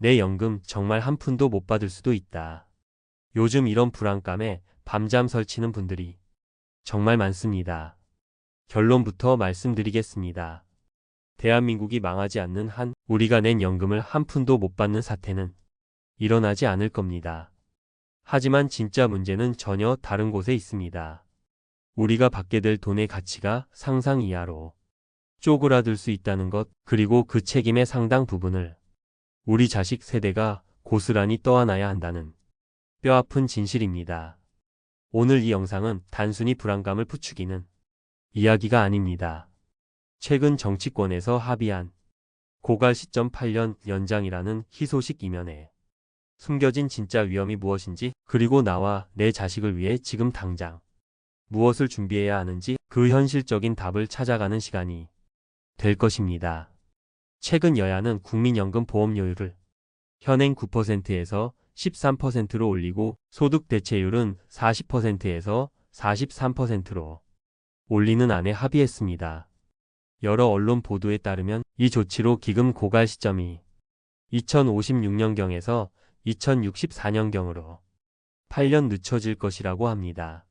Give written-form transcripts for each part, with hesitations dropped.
내 연금 정말 한 푼도 못 받을 수도 있다. 요즘 이런 불안감에 밤잠 설치는 분들이 정말 많습니다. 결론부터 말씀드리겠습니다. 대한민국이 망하지 않는 한 우리가 낸 연금을 한 푼도 못 받는 사태는 일어나지 않을 겁니다. 하지만 진짜 문제는 전혀 다른 곳에 있습니다. 우리가 받게 될 돈의 가치가 상상 이하로 쪼그라들 수 있다는 것, 그리고 그 책임의 상당 부분을 우리 자식 세대가 고스란히 떠안아야 한다는 뼈아픈 진실입니다. 오늘 이 영상은 단순히 불안감을 부추기는 이야기가 아닙니다. 최근 정치권에서 합의한 고갈 시점 8년 연장이라는 희소식 이면에 숨겨진 진짜 위험이 무엇인지, 그리고 나와 내 자식을 위해 지금 당장 무엇을 준비해야 하는지 그 현실적인 답을 찾아가는 시간이 될 것입니다. 최근 여야는 국민연금 보험료율을 현행 9%에서 13%로 올리고 소득 대체율은 40%에서 43%로 올리는 안에 합의했습니다. 여러 언론 보도에 따르면 이 조치로 기금 고갈 시점이 2056년경에서 2064년경으로 8년 늦춰질 것이라고 합니다.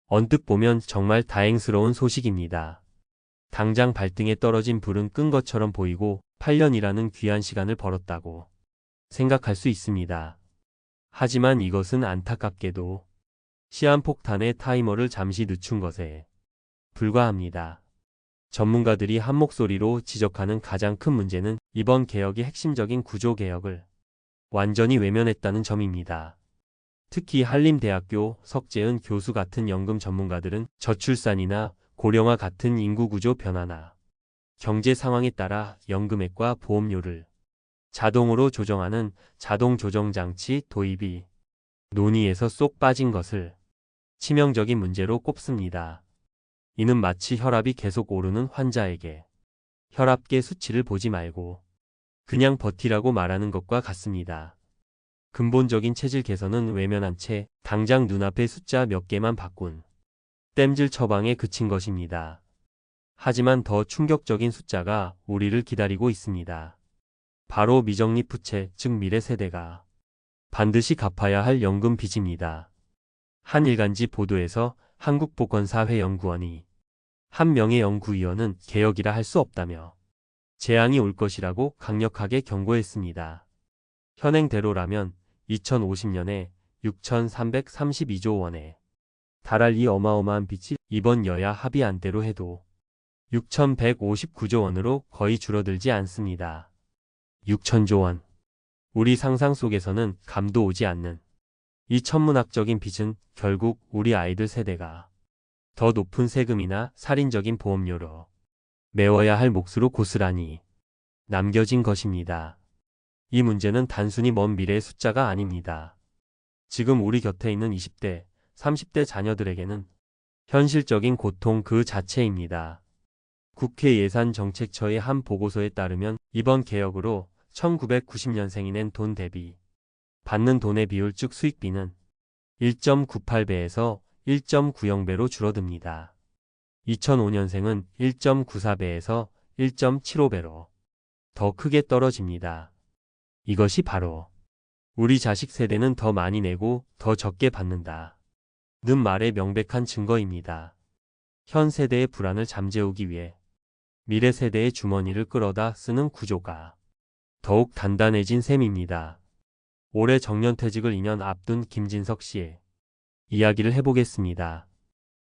언뜻 보면 정말 다행스러운 소식입니다. 당장 발등에 떨어진 불은 끈 것처럼 보이고 8년이라는 귀한 시간을 벌었다고 생각할 수 있습니다. 하지만 이것은 안타깝게도 시한폭탄의 타이머를 잠시 늦춘 것에 불과합니다. 전문가들이 한 목소리로 지적하는 가장 큰 문제는 이번 개혁의 핵심적인 구조 개혁을 완전히 외면했다는 점입니다. 특히 한림대학교 석재은 교수 같은 연금 전문가들은 저출산이나 고령화 같은 인구구조 변화나 경제 상황에 따라 연금액과 보험료를 자동으로 조정하는 자동조정장치 도입이 논의에서 쏙 빠진 것을 치명적인 문제로 꼽습니다. 이는 마치 혈압이 계속 오르는 환자에게 혈압계 수치를 보지 말고 그냥 버티라고 말하는 것과 같습니다. 근본적인 체질 개선은 외면한 채 당장 눈앞의 숫자 몇 개만 바꾼 땜질 처방에 그친 것입니다. 하지만 더 충격적인 숫자가 우리를 기다리고 있습니다. 바로 미적립 부채, 즉 미래 세대가 반드시 갚아야 할 연금 빚입니다. 한 일간지 보도에서 한국보건사회연구원이 한 명의 연구위원은 개혁이라 할 수 없다며 재앙이 올 것이라고 강력하게 경고했습니다. 현행대로라면 2050년에 6,332조 원에 달할 이 어마어마한 빚이 이번 여야 합의안대로 해도 6,159조 원으로 거의 줄어들지 않습니다. 6,000조 원. 우리 상상 속에서는 감도 오지 않는 이 천문학적인 빚은 결국 우리 아이들 세대가 더 높은 세금이나 살인적인 보험료로 메워야 할 몫으로 고스란히 남겨진 것입니다. 이 문제는 단순히 먼 미래의 숫자가 아닙니다. 지금 우리 곁에 있는 20대, 30대 자녀들에게는 현실적인 고통 그 자체입니다. 국회 예산정책처의 한 보고서에 따르면 이번 개혁으로 1990년생이 낸 돈 대비 받는 돈의 비율, 즉 수익비는 1.98배에서 1.90배로 줄어듭니다. 2005년생은 1.94배에서 1.75배로 더 크게 떨어집니다. 이것이 바로 우리 자식 세대는 더 많이 내고 더 적게 받는다 는 말의 명백한 증거입니다. 현 세대의 불안을 잠재우기 위해 미래 세대의 주머니를 끌어다 쓰는 구조가 더욱 단단해진 셈입니다. 올해 정년퇴직을 2년 앞둔 김진석 씨의 이야기를 해보겠습니다.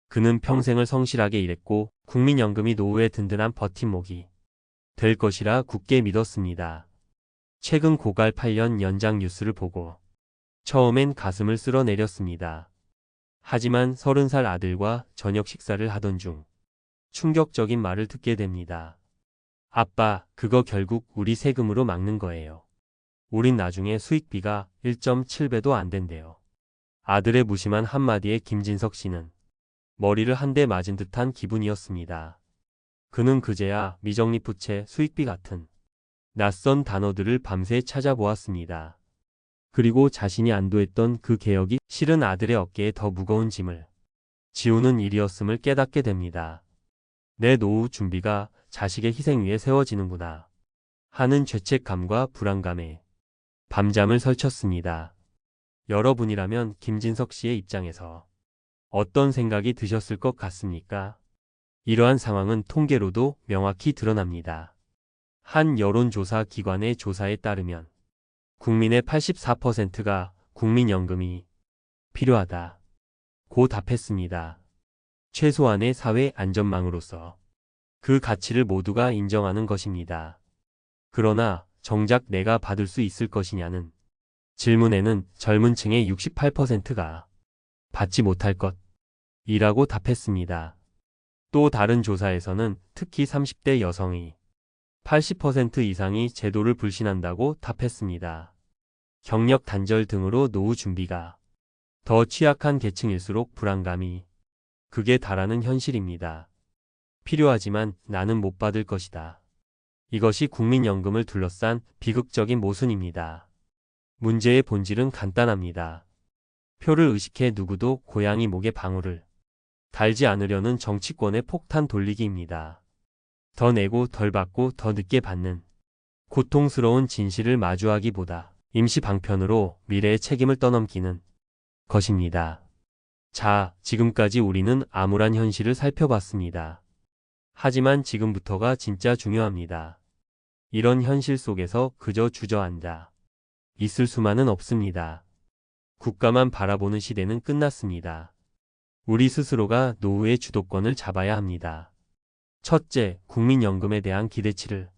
그는 평생을 성실하게 일했고 국민연금이 노후의 든든한 버팀목이 될 것이라 굳게 믿었습니다. 최근 고갈 8년 연장 뉴스를 보고 처음엔 가슴을 쓸어내렸습니다. 하지만 30살 아들과 저녁 식사를 하던 중 충격적인 말을 듣게 됩니다. 아빠, 그거 결국 우리 세금으로 막는 거예요. 우린 나중에 수익비가 1.7배도 안 된대요. 아들의 무심한 한마디에 김진석 씨는 머리를 한 대 맞은 듯한 기분이었습니다. 그는 그제야 미적립 부채, 수익비 같은 낯선 단어들을 밤새 찾아보았습니다. 그리고 자신이 안도했던 그 개혁이 실은 아들의 어깨에 더 무거운 짐을 지우는 일이었음을 깨닫게 됩니다. 내 노후 준비가 자식의 희생 위에 세워지는구나 하는 죄책감과 불안감에 밤잠을 설쳤습니다. 여러분이라면 김진석 씨의 입장에서 어떤 생각이 드셨을 것 같습니까? 이러한 상황은 통계로도 명확히 드러납니다. 한 여론조사 기관의 조사에 따르면 국민의 84%가 국민연금이 필요하다 고 답했습니다. 최소한의 사회 안전망으로서 그 가치를 모두가 인정하는 것입니다. 그러나 정작 내가 받을 수 있을 것이냐는 질문에는 젊은 층의 68%가 받지 못할 것이라고 답했습니다. 또 다른 조사에서는 특히 30대 여성이 80% 이상이 제도를 불신한다고 답했습니다. 경력 단절 등으로 노후 준비가 더 취약한 계층일수록 불안감이 극에 달하는 현실입니다. 필요하지만 나는 못 받을 것이다. 이것이 국민연금을 둘러싼 비극적인 모순입니다. 문제의 본질은 간단합니다. 표를 의식해 누구도 고양이 목에 방울을 달지 않으려는 정치권의 폭탄 돌리기입니다. 더 내고 덜 받고 더 늦게 받는 고통스러운 진실을 마주하기보다 임시 방편으로 미래의 책임을 떠넘기는 것입니다. 자, 지금까지 우리는 암울한 현실을 살펴봤습니다. 하지만 지금부터가 진짜 중요합니다. 이런 현실 속에서 그저 주저앉아 있을 수만은 없습니다. 국가만 바라보는 시대는 끝났습니다. 우리 스스로가 노후의 주도권을 잡아야 합니다. 첫째, 국민연금에 대한 기대치를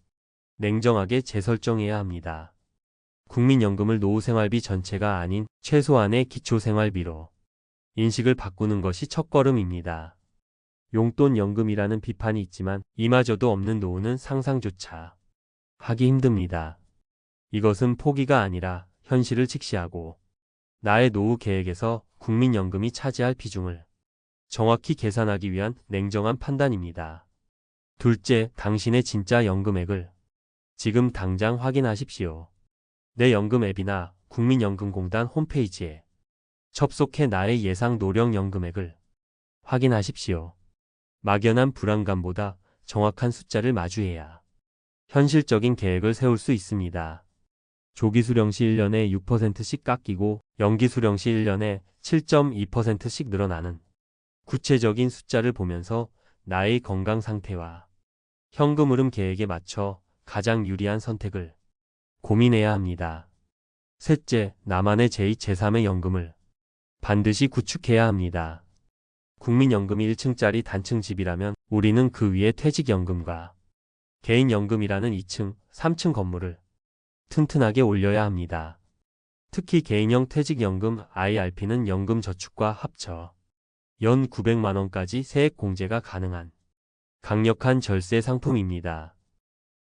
냉정하게 재설정해야 합니다. 국민연금을 노후생활비 전체가 아닌 최소한의 기초생활비로 인식을 바꾸는 것이 첫걸음입니다. 용돈연금이라는 비판이 있지만 이마저도 없는 노후는 상상조차 하기 힘듭니다. 이것은 포기가 아니라 현실을 직시하고 나의 노후 계획에서 국민연금이 차지할 비중을 정확히 계산하기 위한 냉정한 판단입니다. 둘째, 당신의 진짜 연금액을 지금 당장 확인하십시오. 내 연금 앱이나 국민연금공단 홈페이지에 접속해 나의 예상 노령연금액을 확인하십시오. 막연한 불안감보다 정확한 숫자를 마주해야 현실적인 계획을 세울 수 있습니다. 조기 수령 시 1년에 6%씩 깎이고 연기 수령 시 1년에 7.2%씩 늘어나는 구체적인 숫자를 보면서 나의 건강 상태와 현금 흐름 계획에 맞춰 가장 유리한 선택을 고민해야 합니다. 셋째, 나만의 제2, 제3의 연금을 반드시 구축해야 합니다. 국민연금이 1층짜리 단층 집이라면 우리는 그 위에 퇴직연금과 개인연금이라는 2층, 3층 건물을 튼튼하게 올려야 합니다. 특히 개인형 퇴직연금 IRP는 연금저축과 합쳐 연 900만 원까지 세액 공제가 가능한 강력한 절세 상품입니다.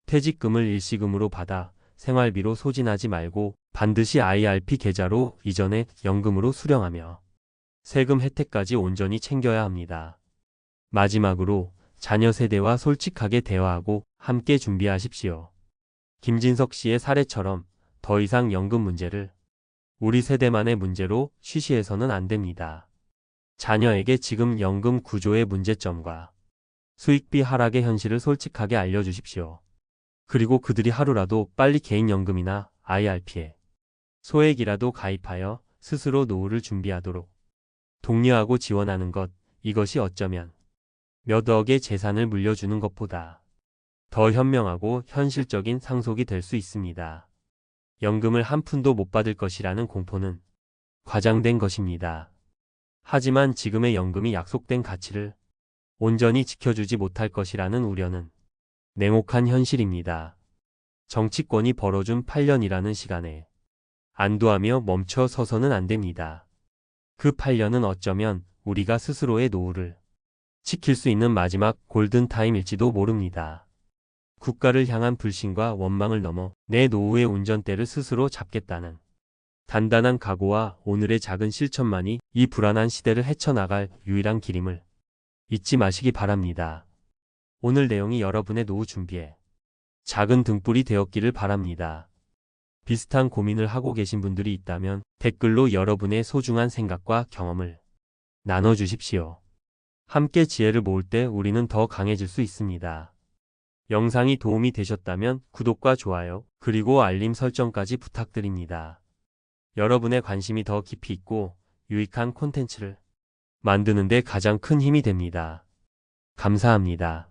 퇴직금을 일시금으로 받아 생활비로 소진하지 말고 반드시 IRP 계좌로 이전에 연금으로 수령하며 세금 혜택까지 온전히 챙겨야 합니다. 마지막으로 자녀 세대와 솔직하게 대화하고 함께 준비하십시오. 김진석 씨의 사례처럼 더 이상 연금 문제를 우리 세대만의 문제로 쉬쉬해서는 안 됩니다. 자녀에게 지금 연금 구조의 문제점과 수익비 하락의 현실을 솔직하게 알려주십시오. 그리고 그들이 하루라도 빨리 개인연금이나 IRP에 소액이라도 가입하여 스스로 노후를 준비하도록 독려하고 지원하는 것, 이것이 어쩌면 몇 억의 재산을 물려주는 것보다 더 현명하고 현실적인 상속이 될 수 있습니다. 연금을 한 푼도 못 받을 것이라는 공포는 과장된 것입니다. 하지만 지금의 연금이 약속된 가치를 온전히 지켜주지 못할 것이라는 우려는 냉혹한 현실입니다. 정치권이 벌어준 8년이라는 시간에 안도하며 멈춰 서서는 안 됩니다. 그 8년은 어쩌면 우리가 스스로의 노후를 지킬 수 있는 마지막 골든타임일지도 모릅니다. 국가를 향한 불신과 원망을 넘어 내 노후의 운전대를 스스로 잡겠다는 단단한 각오와 오늘의 작은 실천만이 이 불안한 시대를 헤쳐나갈 유일한 길임을 잊지 마시기 바랍니다. 오늘 내용이 여러분의 노후 준비에 작은 등불이 되었기를 바랍니다. 비슷한 고민을 하고 계신 분들이 있다면 댓글로 여러분의 소중한 생각과 경험을 나눠주십시오. 함께 지혜를 모을 때 우리는 더 강해질 수 있습니다. 영상이 도움이 되셨다면 구독과 좋아요, 그리고 알림 설정까지 부탁드립니다. 여러분의 관심이 더 깊이 있고 유익한 콘텐츠를 만드는 데 가장 큰 힘이 됩니다. 감사합니다.